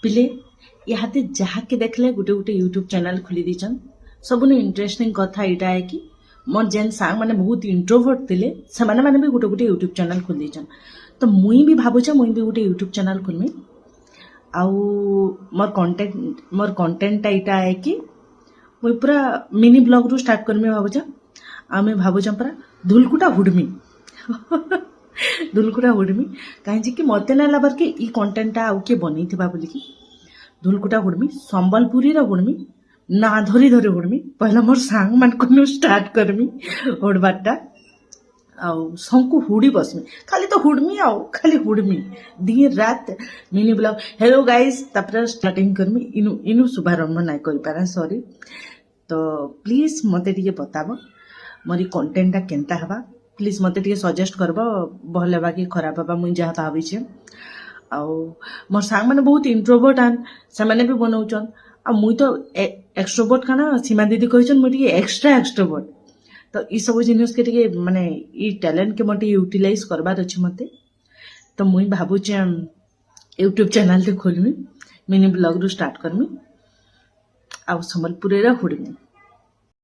पिले इहाते जहाँके देखले गोटे गोटे यूट्यूब चैनल खोली दीचन सबुन इंटरेस्टिंग कथा यहाँ है कि मोर जेन सांग मैंने बहुत इंट्रोवर्ट थे से मैंने भी गोटे गोटे यूट्यूब चैनल खोली दीचन तो मुई भी भावुचे मुई भी गोटे यूट्यूब चैनल खोलमी आउ मोर कंटेंटा यहाँ है कि मुई पूरा मिनी ब्लॉग रू स्टार्ट करमी भावुचा आमे भावुचा पूरा धुलकुटा हुडमी धुलकुटा हुडमी कहीं कि मत ना लबर कि ई कंटेंटा आउ किए बन बोलिकी धुलकुटा हुडमी संबलपुरी हुडमी ना धरी धरी हुडमी पहला मोर सांग मान स्टार्ट करमी हुडबारटा आउ सबको हुडी बसमी खाली तो हुडमी आउ खाली हुडमी दिन रात मिनी ब्लॉग हेलो गाइस तापर स्टार्टिंग करमी इनु इनु शुभारंभ ना कर पारा सॉरी तो प्लीज मते टिके बताबो मोरी कंटेंटा केनता हवा प्लीज मते टिके सजेस्ट करबो भल हेबा कि खराब हवा मुई जहाँ भावी छे आउ मोर सांग माने बहुत इंट्रोवर्ट आन से माने भी बनाउछन आ मुई तो एक्सट्रोवर्ट खाना सीमा दीदी कहछन मुई टिके एक्सट्रोवर्ट तो ई सब जिनिस के टिके माने ई टैलेंट के मते यूटिलाइज करबार अछि मते तो मुई भाबुचे यूट्यूब चैनल ते खोलमी मिनी ब्लॉग रू स्टार्ट करमी आ संबलपुरी हुडमी।